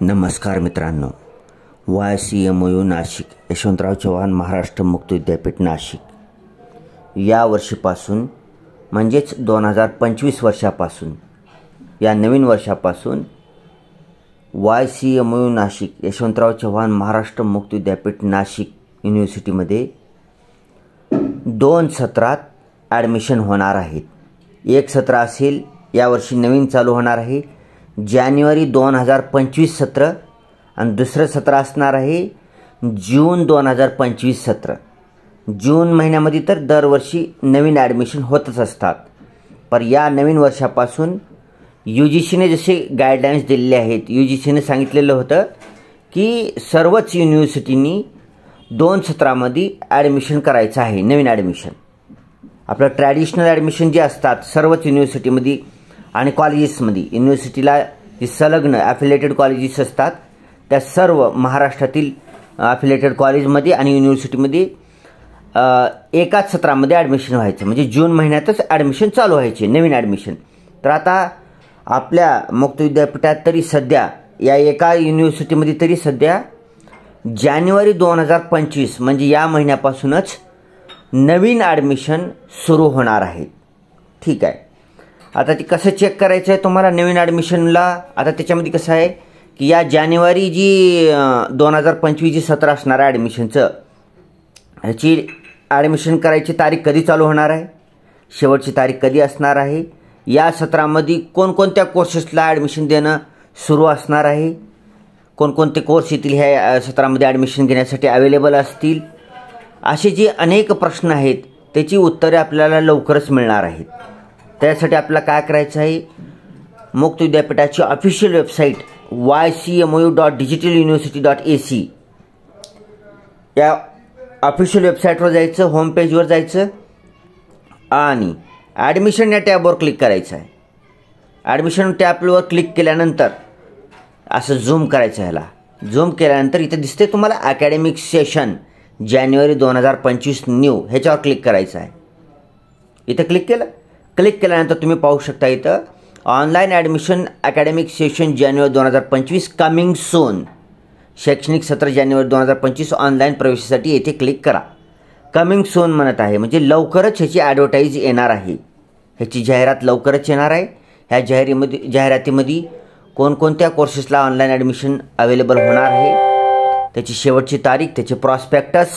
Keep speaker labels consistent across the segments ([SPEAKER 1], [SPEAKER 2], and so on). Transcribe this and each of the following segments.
[SPEAKER 1] नमस्कार मित्रांनो, YCMOU नाशिक, यशवंतराव चव्हाण महाराष्ट्र मुक्त विद्यापीठ नाशिक या वर्षीपासून म्हणजेच 2025 वर्षापासून या नवीन वर्षापासून YCMOU नाशिक, यशवंतराव चव्हाण महाराष्ट्र मुक्त विद्यापीठ नाशिक युनिव्हर्सिटीमध्ये 2 सत्रात ॲडमिशन होणार आहेत. एक सत्र असेल यावर्षी नवीन चालू होणार आहे जानेवारी 2025 सत्र आणि दुसरं सत्र असणार आहे जून 2025 सत्र. जून महिन्यामध्ये तर दरवर्षी नवीन ॲडमिशन होतच असतात, पण या नवीन वर्षापासून UGCने जसे गाईडलाईन्स दिलेले आहेत, UGCने सांगितलेलं होतं की सर्वच युनिव्हर्सिटींनी 2 सत्रामध्ये ॲडमिशन करायचं आहे. नवीन ॲडमिशन आपलं ट्रॅडिशनल ॲडमिशन जे असतात सर्वच युनिव्हर्सिटीमध्ये आणि कॉलेजेसमध्ये, युनिव्हर्सिटीला जे संलग्न ॲफिलेटेड कॉलेजेस असतात त्या सर्व महाराष्ट्रातील ॲफिलेटेड कॉलेजमध्ये आणि युनिव्हर्सिटीमध्ये एकाच सत्रामध्ये ॲडमिशन व्हायचं, म्हणजे जून महिन्यातच ॲडमिशन चालू व्हायचे नवीन ॲडमिशन. तर आता आपल्या मुक्त विद्यापीठात तरी सध्या या एका युनिव्हर्सिटीमध्ये तरी सध्या जानेवारी 2025 म्हणजे या महिन्यापासूनच नवीन ॲडमिशन सुरू होणार आहेत. ठीक आहे. आता ते कसं चेक करायचं आहे तुम्हाला नवीन ॲडमिशनला? आता त्याच्यामध्ये कसं आहे की या जानेवारी जी 2025 जी सत्र असणार आहे ॲडमिशनचं, ह्याची ॲडमिशन करायची तारीख कधी चालू होणार आहे, शेवटची तारीख कधी असणार आहे, या सत्रामध्ये कोणकोणत्या कोर्सेसला ॲडमिशन देणं सुरू असणार आहे, कोणकोणते कोर्स येथील ह्या सत्रामध्ये ॲडमिशन घेण्यासाठी अवेलेबल असतील, असे जे अनेक प्रश्न आहेत त्याची उत्तरे आपल्याला लवकरच मिळणार आहेत. त्यासाठी आपल्याला काय करायचं आहे, मुक्त विद्यापीठाची ऑफिशियल वेबसाईट ycmou.digitaluniversity.ac या ऑफिशियल वेबसाईटवर जायचं, होम पेजवर जायचं आणि ॲडमिशन या टॅबवर क्लिक करायचं आहे. ॲडमिशन टॅबवर क्लिक केल्यानंतर असं झूम करायचं, ह्याला झूम केल्यानंतर इथं दिसते तुम्हाला अकॅडमिक सेशन जानेवारी 2025 न्यू, ह्याच्यावर क्लिक करायचं आहे. इथं क्लिक केल्यानंतर तुम्ही पाहू शकता इथं ऑनलाईन ॲडमिशन अकॅडमिक सेशन जानेवारी 2025 कमिंग सून, शैक्षणिक सत्र जानेवारी 2025 ऑनलाईन प्रवेशासाठी येथे क्लिक करा. कमिंग सून म्हणत आहे म्हणजे लवकरच ह्याची ॲडव्हर्टाईज येणार आहे, ह्याची जाहिरात लवकरच येणार आहे. ह्या जाहिरातीमध्ये कोणकोणत्या कोर्सेसला ऑनलाईन ॲडमिशन अवेलेबल होणार आहे, त्याची शेवटची तारीख, त्याचे प्रॉस्पेक्टस,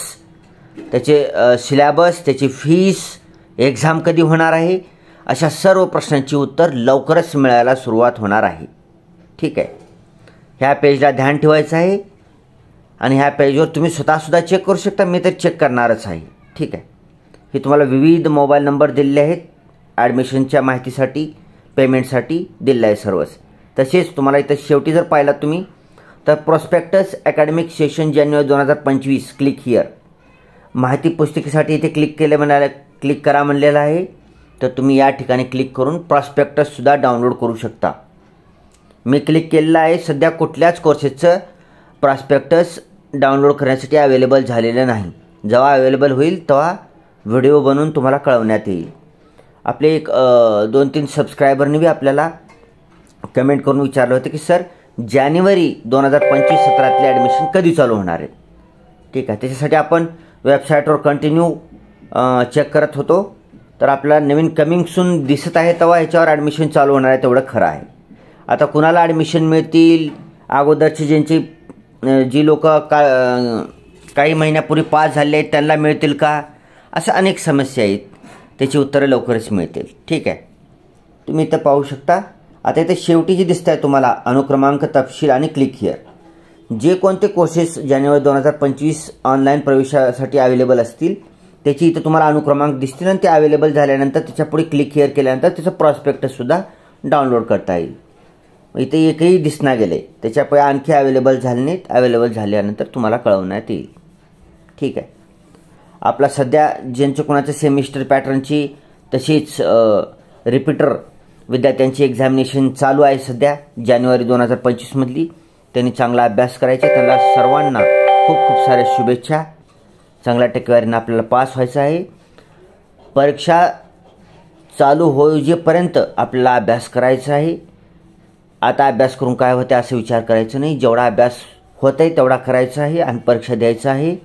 [SPEAKER 1] त्याचे सिलेबस, त्याची फीस, एक्झाम कधी होणार आहे, अशा सर्व प्रश्नांची उत्तर लवकरच मिळायला सुरुवात होणार आहे. ठीक आहे. ह्या पेजला ध्यान ठेवायचं आहे आणि ह्या पेजवर तुम्ही स्वतःसुद्धा चेक करू शकता, मी तर चेक करणारच आहे. ठीक आहे. हे तुम्हाला विविध मोबाईल नंबर दिलेले आहेत ॲडमिशनच्या माहितीसाठी, पेमेंटसाठी दिलेलं आहे सर्वच. तसेच तुम्हाला इथं शेवटी जर पाहिलात तुम्ही तर prospectus academic session January 2025 click here, माहिती पुस्तिकेसाठी इथे क्लिक करा म्हणलेलं आहे. तर तुम्ही या ठिकाणी क्लिक करून प्रॉस्पेक्टससुद्धा डाउनलोड करू शकता. मी क्लिक केलेलं आहे. सध्या कुठल्याच कोर्सेसचं प्रॉस्पेक्टस डाउनलोड करण्यासाठी अवेलेबल झालेलं नाही. जेव्हा अवेलेबल होईल तेव्हा व्हिडिओ बनवून तुम्हाला कळवण्यात येईल. आपले एक 2-3 सबस्क्रायबरने बी आपल्याला कमेंट करून विचारलं होतं की सर जानेवारी 2025 सत्रातले ॲडमिशन कधी चालू होणार आहेत. ठीक आहे. त्याच्यासाठी आपण वेबसाईटवर कंटिन्यू चेक करत होतो, तर आपल्याला नवीन कमिंग सून दिसत आहे तेव्हा ह्याच्यावर ॲडमिशन चालू होणार आहे, तेवढं खरं आहे. आता कुणाला ॲडमिशन मिळतील, अगोदरची जी लोक काही महिन्यापूर्वी पास झाले आहेत त्यांना मिळतील का, असं अनेक समस्या आहेत, त्याची उत्तरं लवकरच मिळतील. ठीक आहे. तुम्ही इथं पाहू शकता. आता इथे शेवटी जी दिसत आहे तुम्हाला अनुक्रमांक, तपशील आणि क्लिक हिअर, जे कोणते कोर्सेस जानेवारी 2025 ऑनलाईन प्रवेशासाठी अवेलेबल असतील त्याची इथं तुम्हाला अनुक्रमांक दिसतील आणि ते अवेलेबल झाल्यानंतर त्याच्या पुढे क्लिक हिअर केल्यानंतर त्याचं प्रॉस्पेक्टससुद्धा डाउनलोड करता येईल. इथे एकही दिसना गेले, त्याच्यापुढे आणखी अवेलेबल झाले नाहीत, अवेलेबल झाल्यानंतर तुम्हाला कळवण्यात येईल. ठीक आहे. आपला सध्या ज्यांचं कोणाचं सेमिस्टर पॅटर्नची तशीच रिपीटर विद्यार्थ्यांची एक्झामिनेशन चालू आहे सध्या जानेवारी 2025 मधली, त्यांनी चांगला अभ्यास करायचा. त्यांना सर्वांना खूप खूप साऱ्या शुभेच्छा. चांगल्या टक्केवारीने आपल्याला पास व्हायचं आहे. परीक्षा चालू होईपर्यंत आपल्याला अभ्यास करायचा आहे. आता अभ्यास करून काय होते असं विचार करायचं नाही. जेवढा अभ्यास होत आहे तेवढा करायचा आहे आणि परीक्षा द्यायचं आहे.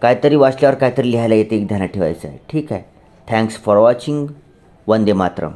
[SPEAKER 1] काहीतरी वाचल्यावर काहीतरी लिहायला येते एक ध्यानात ठेवायचं आहे. ठीक आहे. Thanks for watching. Vande Mataram.